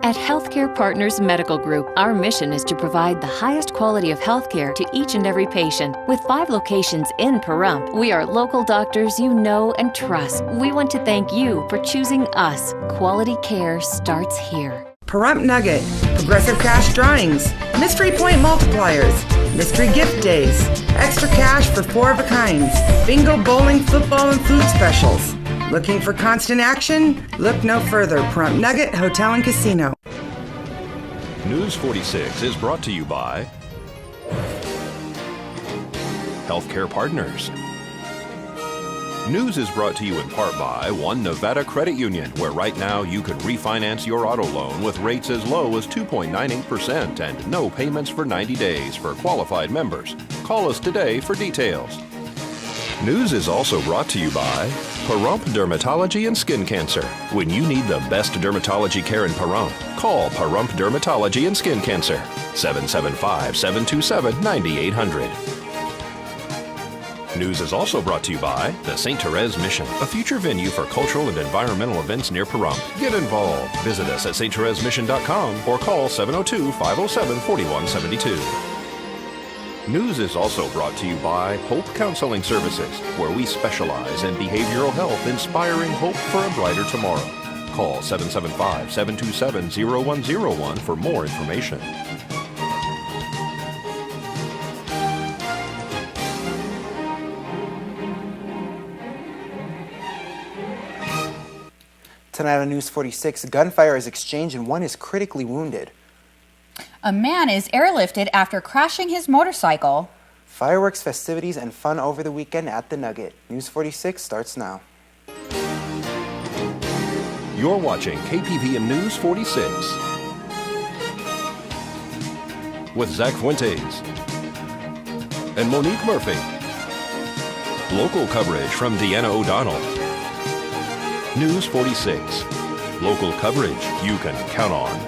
At Healthcare Partners Medical Group, our mission is to provide the highest quality of healthcare to each and every patient. With 5 locations in Pahrump, we are local doctors you know and trust. We want to thank you for choosing us. Quality care starts here. Pahrump Nugget, Progressive Cash Drawings, Mystery Point Multipliers, Mystery Gift Days, Extra Cash for 4 of a kinds, Bingo, Bowling, Football, and Food Specials. Looking for constant action? Look no further. Pahrump Nugget Hotel and Casino. News 46 is brought to you by Healthcare Partners. News is brought to you in part by One Nevada Credit Union, where right now you could refinance your auto loan with rates as low as 2.98% and no payments for 90 days for qualified members. Call us today for details. News is also brought to you by Pahrump Dermatology and Skin Cancer. When you need the best dermatology care in Pahrump, call Pahrump Dermatology and Skin Cancer, 775-727-9800. News is also brought to you by the St. Therese Mission, a future venue for cultural and environmental events near Pahrump. Get involved. Visit us at sttheresemission.com or call 702-507-4172. News is also brought to you by Hope Counseling Services, where we specialize in behavioral health, inspiring hope for a brighter tomorrow. Call 775-727-0101 for more information. Tonight on News 46, gunfire is exchanged and one is critically wounded. A man is airlifted after crashing his motorcycle. Fireworks, festivities, and fun over the weekend at the Nugget. News 46 starts now. You're watching KPVM News 46 with Zach Fuentes and Monique Murphy. Local coverage from Deanna O'Donnell. News 46. Local coverage you can count on.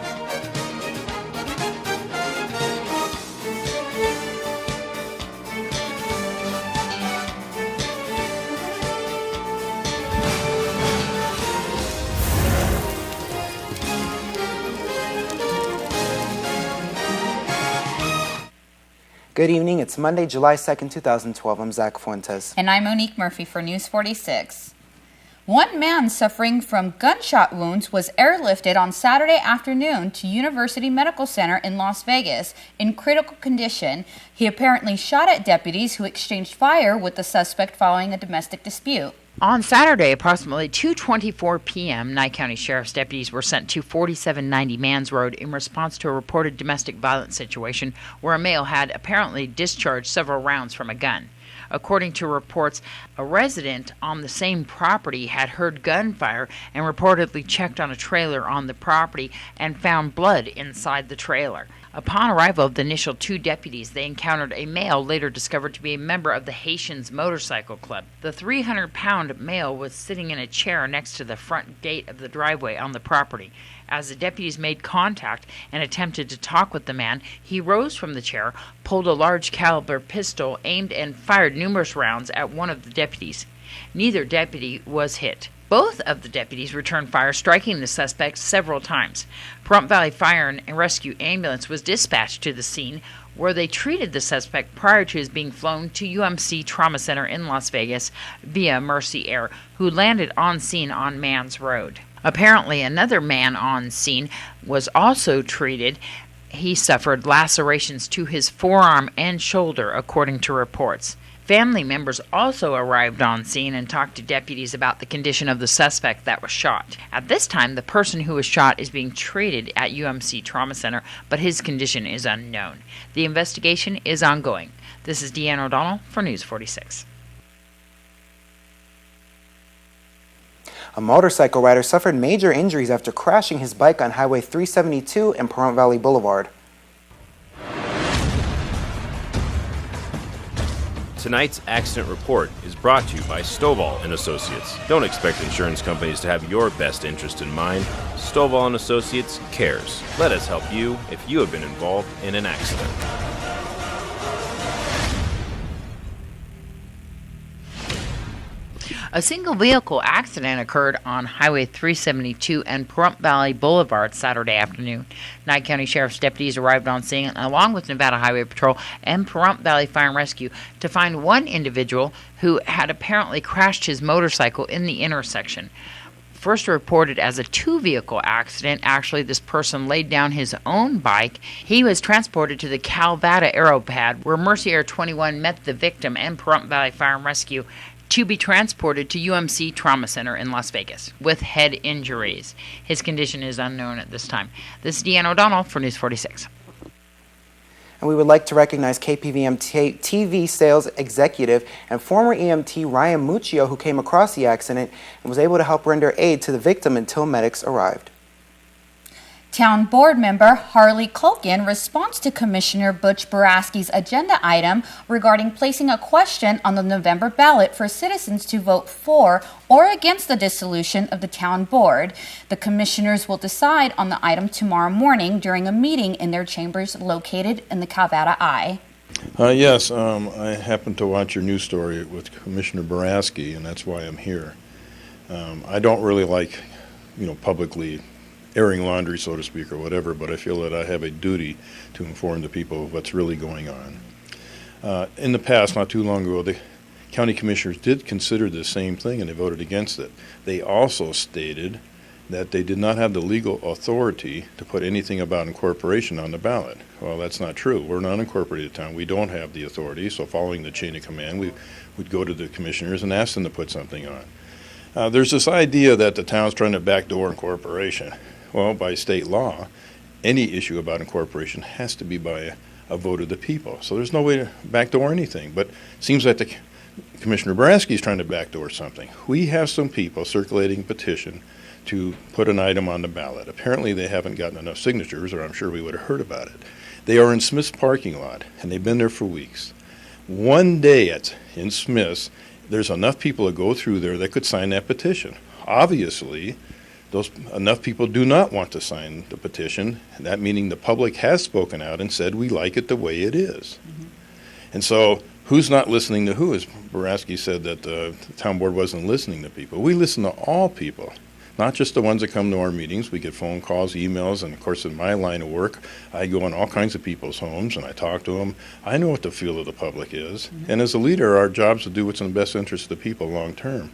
Good evening. It's Monday, July 2nd, 2012. I'm Zach Fuentes. And I'm Monique Murphy for News 46. One man suffering from gunshot wounds was airlifted on Saturday afternoon to University Medical Center in Las Vegas in critical condition. He apparently shot at deputies who exchanged fire with the suspect following a domestic dispute. On Saturday, approximately 2:24 p.m., Nye County Sheriff's deputies were sent to 4790 Mans Road in response to a reported domestic violence situation where a male had apparently discharged several rounds from a gun. According to reports, a resident on the same property had heard gunfire and reportedly checked on a trailer on the property and found blood inside the trailer. Upon arrival of the initial 2 deputies, they encountered a male later discovered to be a member of the Haitians Motorcycle Club. The 300-pound male was sitting in a chair next to the front gate of the driveway on the property. As the deputies made contact and attempted to talk with the man, he rose from the chair, pulled a large caliber pistol, aimed and fired numerous rounds at one of the deputies. Neither deputy was hit. Both of the deputies returned fire, striking the suspect several times. Pahrump Valley Fire and Rescue Ambulance was dispatched to the scene, where they treated the suspect prior to his being flown to UMC Trauma Center in Las Vegas via Mercy Air, who landed on scene on Mans Road. Apparently, another man on scene was also treated. He suffered lacerations to his forearm and shoulder, according to reports. Family members also arrived on scene and talked to deputies about the condition of the suspect that was shot. At this time, the person who was shot is being treated at UMC Trauma Center, but his condition is unknown. The investigation is ongoing. This is Deanna O'Donnell for News 46. A motorcycle rider suffered major injuries after crashing his bike on Highway 372 and Pahrump Valley Boulevard. Tonight's accident report is brought to you by Stovall & Associates. Don't expect insurance companies to have your best interest in mind. Stovall & Associates cares. Let us help you if you have been involved in an accident. A single vehicle accident occurred on Highway 372 and Pahrump Valley Boulevard Saturday afternoon. Nye County Sheriff's deputies arrived on scene along with Nevada Highway Patrol and Pahrump Valley Fire and Rescue to find one individual who had apparently crashed his motorcycle in the intersection. First reported as a two-vehicle accident. Actually, this person laid down his own bike. He was transported to the Calvada Aeropad, where Mercy Air 21 met the victim and Pahrump Valley Fire and Rescue to be transported to UMC Trauma Center in Las Vegas with head injuries. His condition is unknown at this time. This is Deanne O'Donnell for News 46. And we would like to recognize KPVM TV sales executive and former EMT Ryan Muccio, who came across the accident and was able to help render aid to the victim until medics arrived. Town Board member Harley Culkin responds to Commissioner Butch Boraski's agenda item regarding placing a question on the November ballot for citizens to vote for or against the dissolution of the Town Board. The commissioners will decide on the item tomorrow morning during a meeting in their chambers located in the Calvada I. Yes, I happened to watch your news story with Commissioner Boraski, and that's why I'm here. I don't really like, publicly airing laundry, so to speak, or whatever, but I feel that I have a duty to inform the people of what's really going on. In the past, not too long ago, the county commissioners did consider the same thing and they voted against it. They also stated that they did not have the legal authority to put anything about incorporation on the ballot. Well, that's not true. We're not an incorporated town. We don't have the authority, so following the chain of command, we would go to the commissioners and ask them to put something on. There's this idea that the town's trying to backdoor incorporation. Well, by state law, any issue about incorporation has to be by a vote of the people. So there's no way to backdoor anything. But it seems like Commissioner Boraski is trying to backdoor something. We have some people circulating a petition to put an item on the ballot. Apparently they haven't gotten enough signatures, or I'm sure we would have heard about it. They are in Smith's parking lot, and they've been there for weeks. One day in Smith's, there's enough people to go through there that could sign that petition. Obviously, enough people do not want to sign the petition, and that meaning the public has spoken out and said we like it the way it is. Mm-hmm. And so who's not listening to who? As Boraski said that the town board wasn't listening to people. We listen to all people, not just the ones that come to our meetings. We get phone calls, emails, and of course in my line of work, I go in all kinds of people's homes and I talk to them. I know what the feel of the public is. Mm-hmm. And as a leader, our job is to do what's in the best interest of the people long term.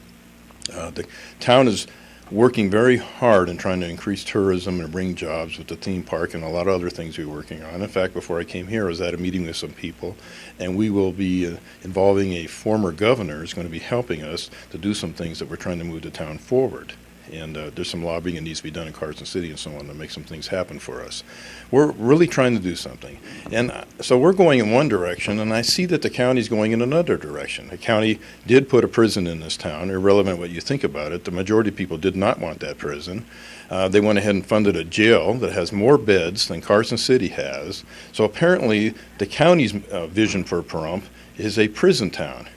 The town is working very hard in trying to increase tourism and bring jobs with the theme park and a lot of other things we're working on. In fact, before I came here, I was at a meeting with some people, and we will be involving a former governor who's going to be helping us to do some things that we're trying to move the town forward. And there's some lobbying that needs to be done in Carson City and so on to make some things happen for us. We're really trying to do something. And so we're going in one direction, and I see that the county's going in another direction. The county did put a prison in this town, irrelevant what you think about it. The majority of people did not want that prison. They went ahead and funded a jail that has more beds than Carson City has. So apparently the county's vision for Pahrump is a prison town.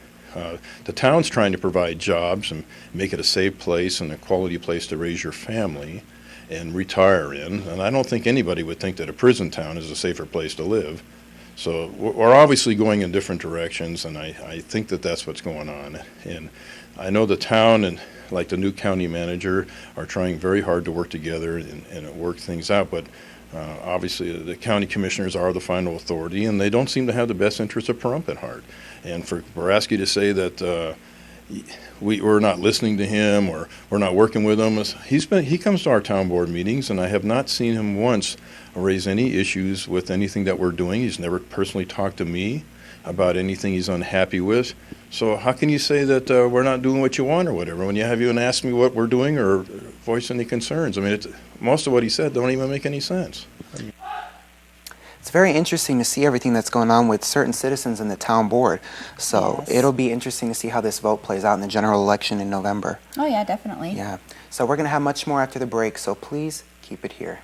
The town's trying to provide jobs and make it a safe place and a quality place to raise your family and retire in. And I don't think anybody would think that a prison town is a safer place to live. So we're obviously going in different directions, and I think that that's what's going on. And I know the town and like the new county manager are trying very hard to work together and work things out. But obviously the county commissioners are the final authority, and they don't seem to have the best interests of Pahrump at heart. And for Boraski to say that we're not listening to him or we're not working with him, he comes to our town board meetings, and I have not seen him once raise any issues with anything that we're doing. He's never personally talked to me about anything he's unhappy with. So how can you say that we're not doing what you want or whatever when you have even asked me what we're doing or voice any concerns? I mean, most of what he said don't even make any sense. It's very interesting to see everything that's going on with certain citizens in the town board. So Yes. It'll be interesting to see how this vote plays out in the general election in November. Oh yeah, definitely. Yeah. So we're going to have much more after the break, so please keep it here.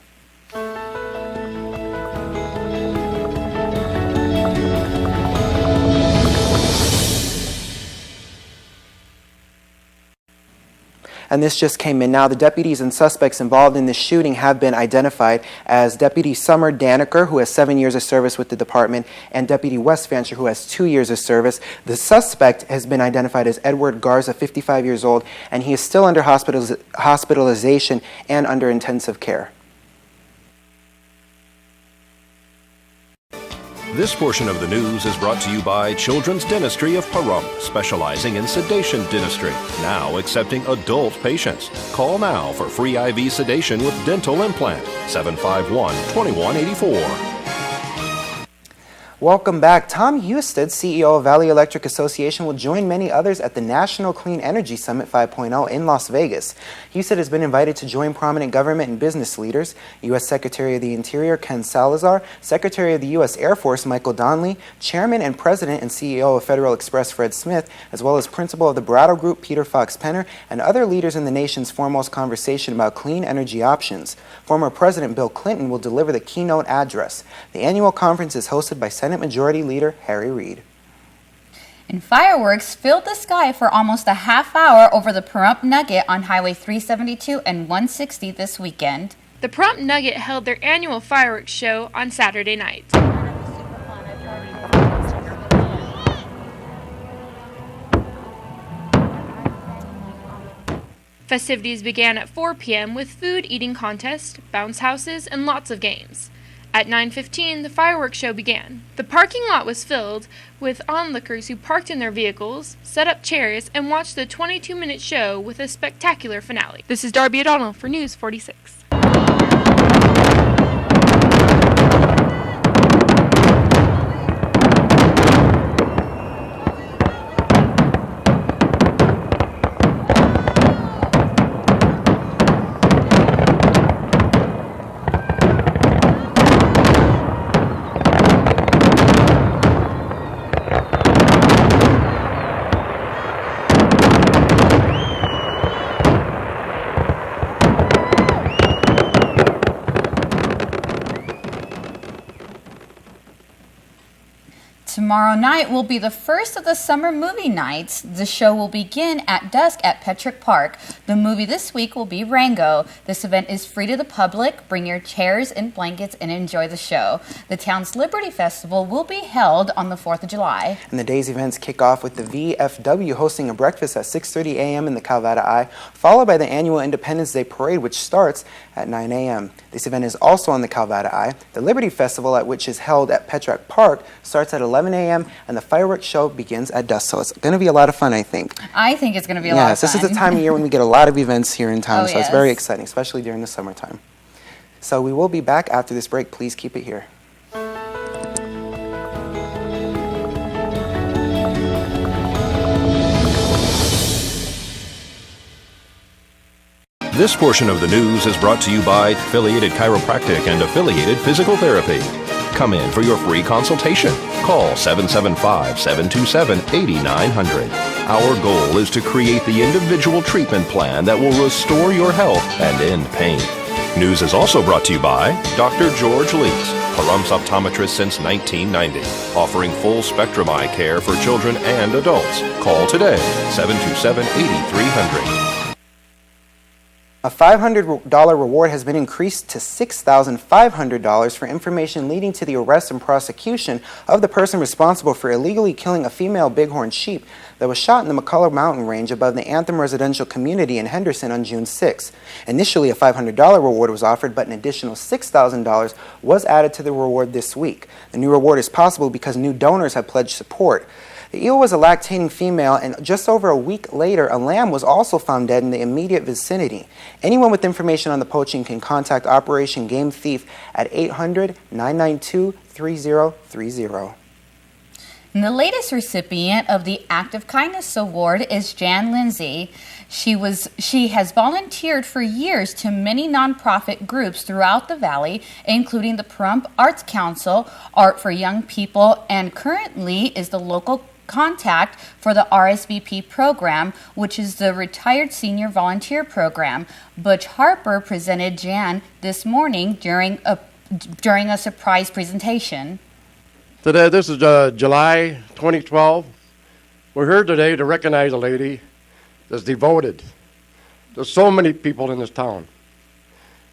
And this just came in now. The deputies and suspects involved in this shooting have been identified as Deputy Summer Daniker, who has 7 years of service with the department, and Deputy Wes Fancher, who has 2 years of service. The suspect has been identified as Edward Garza, 55 years old, and he is still under hospitalization and under intensive care. This portion of the news is brought to you by Children's Dentistry of Pahrump, specializing in sedation dentistry, now accepting adult patients. Call now for free IV sedation with dental implant, 751-2184. Welcome back. Tom Husted, CEO of Valley Electric Association, will join many others at the National Clean Energy Summit 5.0 in Las Vegas. Husted has been invited to join prominent government and business leaders, U.S. Secretary of the Interior Ken Salazar, Secretary of the U.S. Air Force Michael Donnelly, Chairman and President and CEO of Federal Express Fred Smith, as well as Principal of the Brattle Group Peter Fox Penner, and other leaders in the nation's foremost conversation about clean energy options. Former President Bill Clinton will deliver the keynote address. The annual conference is hosted by Senate Majority Leader Harry Reid. And fireworks filled the sky for almost a half hour over the Pahrump Nugget on Highway 372 and 160 this weekend. The Pahrump Nugget held their annual fireworks show on Saturday night. Festivities began at 4 p.m. with food eating contests, bounce houses, and lots of games. At 9:15, the fireworks show began. The parking lot was filled with onlookers who parked in their vehicles, set up chairs, and watched the 22-minute show with a spectacular finale. This is Darby O'Donnell for News 46. Tomorrow night will be the first of the summer movie nights. The show will begin at dusk at Petrick Park. The movie this week will be Rango. This event is free to the public. Bring your chairs and blankets and enjoy the show. The town's Liberty Festival will be held on the 4th of July. And the day's events kick off with the VFW hosting a breakfast at 6:30 a.m. in the Calvada Eye, followed by the annual Independence Day Parade, which starts at 9 a.m. This event is also on the Calvada Eye. The Liberty Festival, which is held at Petrick Park, starts at 11 a.m. and the fireworks show begins at dusk. So it's going to be a lot of fun, I think. I think it's going to be a lot of fun. Yes, this is the time of year when we get a lot of events here in town, Oh, so it's very exciting, especially during the summertime. So we will be back after this break. Please keep it here. This portion of the news is brought to you by Affiliated Chiropractic and Affiliated Physical Therapy. Come in for your free consultation. Call 775-727-8900. Our goal is to create the individual treatment plan that will restore your health and end pain. News is also brought to you by Dr. George Leaks, Pahrumps optometrist since 1990, offering full spectrum eye care for children and adults. Call today, 727-8300. A $500 reward has been increased to $6,500 for information leading to the arrest and prosecution of the person responsible for illegally killing a female bighorn sheep that was shot in the McCullough Mountain Range above the Anthem residential community in Henderson on June 6. Initially, a $500 reward was offered, but an additional $6,000 was added to the reward this week. The new reward is possible because new donors have pledged support. The eel was a lactating female, and just over a week later, a lamb was also found dead in the immediate vicinity. Anyone with information on the poaching can contact Operation Game Thief at 800-992-3030. And the latest recipient of the Act of Kindness Award is Jan Lindsay. She has volunteered for years to many nonprofit groups throughout the valley, including the Pahrump Arts Council, Art for Young People, and currently is the local contact for the RSVP program, which is the Retired Senior Volunteer Program. Butch Harper presented Jan this morning during a surprise presentation. Today, this is July 2012. We're here today to recognize a lady that's devoted There's so many people in this town.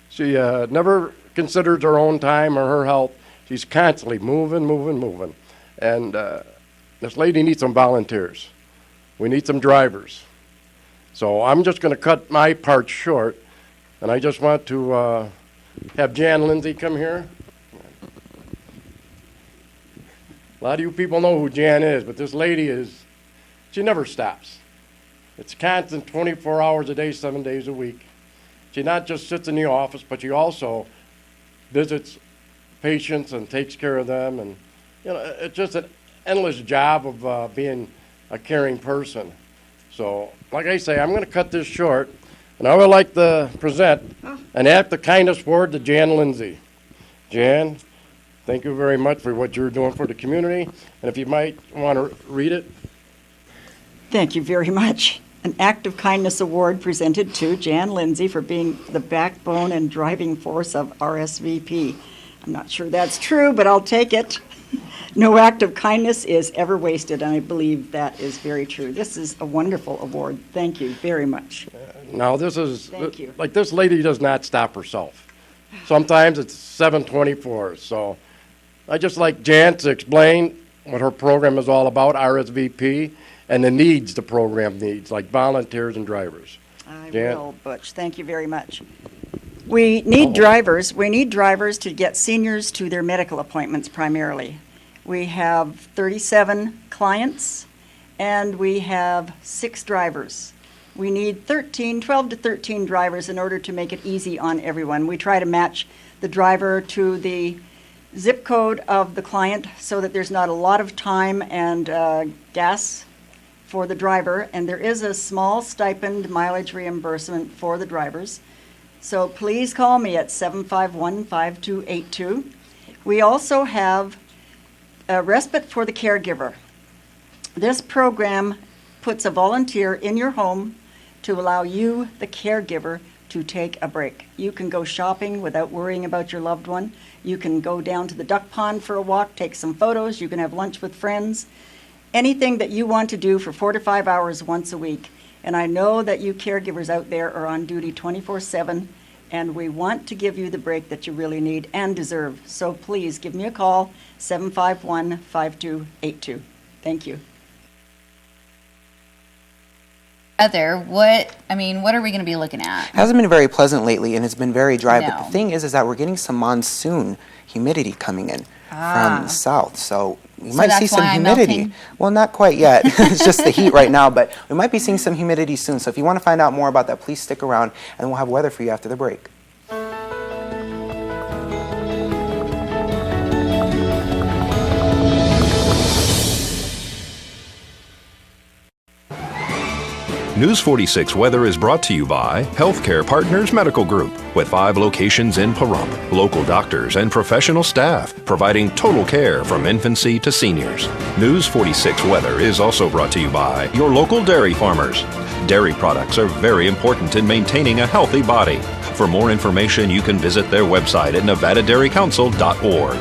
She never considers her own time or her health. She's constantly moving. And this lady needs some volunteers. We need some drivers. So I'm just going to cut my part short, and I just want to have Jan Lindsay come here. A lot of you people know who Jan is, but this lady she never stops. It's constant 24 hours a day, 7 days a week. She not just sits in the office, but she also visits patients and takes care of them. And, it's just an endless job of being a caring person. So, like I say, I'm going to cut this short, and I would like to present an act of kindness award to Jan Lindsay. Jan, thank you very much for what you're doing for the community, and if you might want to read it. Thank you very much. An Act of Kindness Award presented to Jan Lindsay for being the backbone and driving force of RSVP. I'm not sure that's true, but I'll take it. No act of kindness is ever wasted, and I believe that is very true. This is a wonderful award. Thank you very much. Now, this is, Thank you. like, this lady does not stop herself. Sometimes it's 7/24, so I just like Jan to explain what her program is all about, RSVP, and the needs the program needs, like volunteers and drivers. I Jan? will, Butch. Thank you very much. We need drivers. We need drivers to get seniors to their medical appointments primarily. We have 37 clients, and we have 6 drivers. We need 12 to 13 drivers in order to make it easy on everyone. We try to match the driver to the zip code of the client so that there's not a lot of time and gas for the driver, and there is a small stipend mileage reimbursement for the drivers. So please call me at 751-5282. We also have a respite for the caregiver. This program puts a volunteer in your home to allow you, the caregiver, to take a break. You can go shopping without worrying about your loved one. You can go down to the duck pond for a walk, take some photos. You can have lunch with friends. Anything that you want to do for 4 to 5 hours once a week. And I know that you caregivers out there are on duty 24/7, and we want to give you the break that you really need and deserve. So please give me a call, 751-5282. Thank you. Heather, what are we going to be looking at? It hasn't been very pleasant lately, and it's been very dry. But No. the thing is that we're getting some monsoon humidity coming in from the south. So we might see that's some why I'm humidity. melting? Well, not quite yet. It's just the heat right now, but we might be seeing some humidity soon. So if you want to find out more about that, please stick around, and we'll have weather for you after the break. News 46 weather is brought to you by Healthcare Partners Medical Group, with 5 locations in Pahrump, local doctors and professional staff providing total care from infancy to seniors. News 46 weather is also brought to you by your local dairy farmers. Dairy products are very important in maintaining a healthy body. For more information, you can visit their website at nevadadairycouncil.org.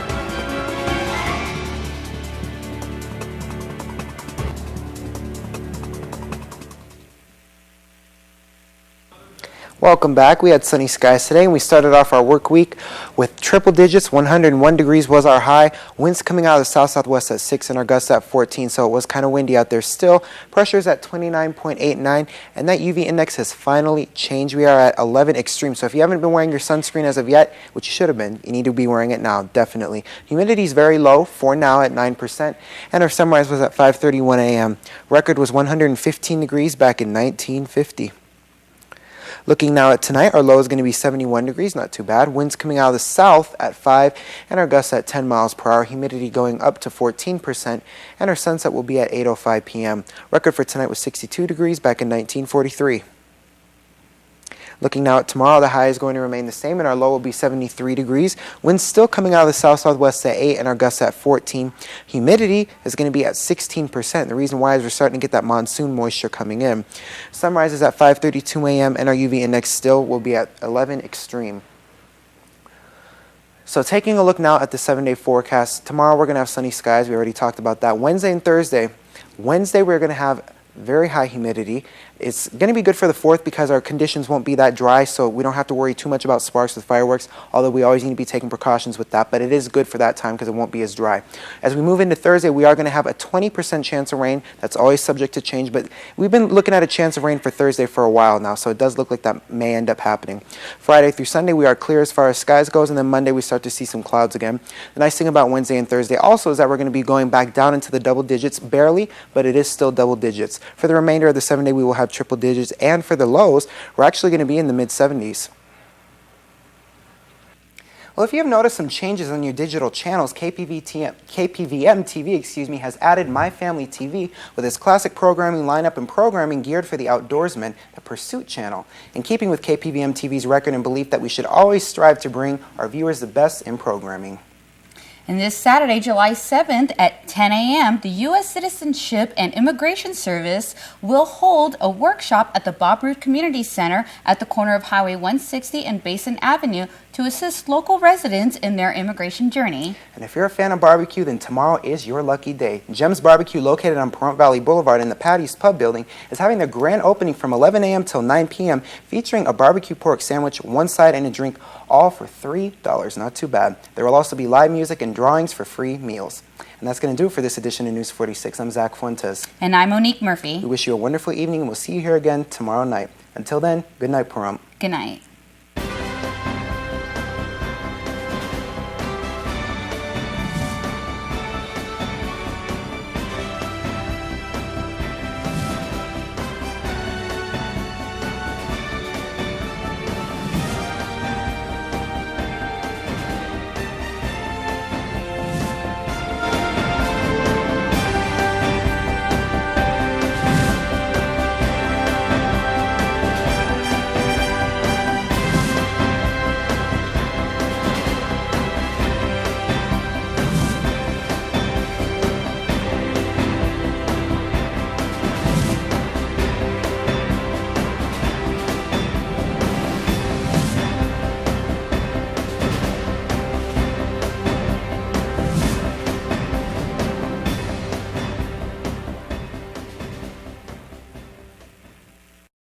Welcome back. We had sunny skies today, and we started off our work week with triple digits. 101 degrees was our high. Winds coming out of the south-southwest at 6 and our gusts at 14, so it was kind of windy out there still. Pressure's at 29.89, and that UV index has finally changed. We are at 11 extreme, so if you haven't been wearing your sunscreen as of yet, which you should have been, you need to be wearing it now, definitely. Humidity is very low, for now at 9%, and our sunrise was at 5:31 a.m. Record was 115 degrees back in 1950. Looking now at tonight, our low is going to be 71 degrees, not too bad. Winds coming out of the south at 5, and our gusts at 10 miles per hour. Humidity going up to 14%, and our sunset will be at 8:05 p.m. Record for tonight was 62 degrees back in 1943. Looking now at tomorrow, the high is going to remain the same, and our low will be 73 degrees. Winds still coming out of the south-southwest at 8, and our gusts at 14. Humidity is going to be at 16%. The reason why is we're starting to get that monsoon moisture coming in. Sunrise is at 5:32 a.m., and our UV index still will be at 11 extreme. So taking a look now at the 7-day forecast, tomorrow we're going to have sunny skies. We already talked about that. Wednesday and Thursday. Wednesday we're going to have very high humidity. It's going to be good for the 4th because our conditions won't be that dry, so we don't have to worry too much about sparks with fireworks, although we always need to be taking precautions with that, but it is good for that time because it won't be as dry. As we move into Thursday, we are going to have a 20% chance of rain. That's always subject to change, but we've been looking at a chance of rain for Thursday for a while now, so it does look like that may end up happening. Friday through Sunday, we are clear as far as skies goes, and then Monday we start to see some clouds again. The nice thing about Wednesday and Thursday also is that we're going to be going back down into the double digits, barely, but it is still double digits. For the remainder of the 7-day, we will have triple digits, and for the lows, we're actually going to be in the mid-70s. Well, if you have noticed some changes on your digital channels, KPVM TV, has added My Family TV with its classic programming lineup and programming geared for the outdoorsman, the Pursuit channel. In keeping with KPVM TV's record and belief that we should always strive to bring our viewers the best in programming. And this Saturday, July 7th at 10 a.m., the U.S. Citizenship and Immigration Service will hold a workshop at the Bob Root Community Center at the corner of Highway 160 and Basin Avenue to assist local residents in their immigration journey. And if you're a fan of barbecue, then tomorrow is your lucky day. Jem's Barbecue, located on Pahrump Valley Boulevard in the Patty's Pub building, is having their grand opening from 11 a.m. till 9 p.m., featuring a barbecue pork sandwich, one side, and a drink, all for $3. Not too bad. There will also be live music and drawings for free meals. And that's going to do it for this edition of News 46. I'm Zach Fuentes. And I'm Monique Murphy. We wish you a wonderful evening, and we'll see you here again tomorrow night. Until then, good night, Pahrump. Good night.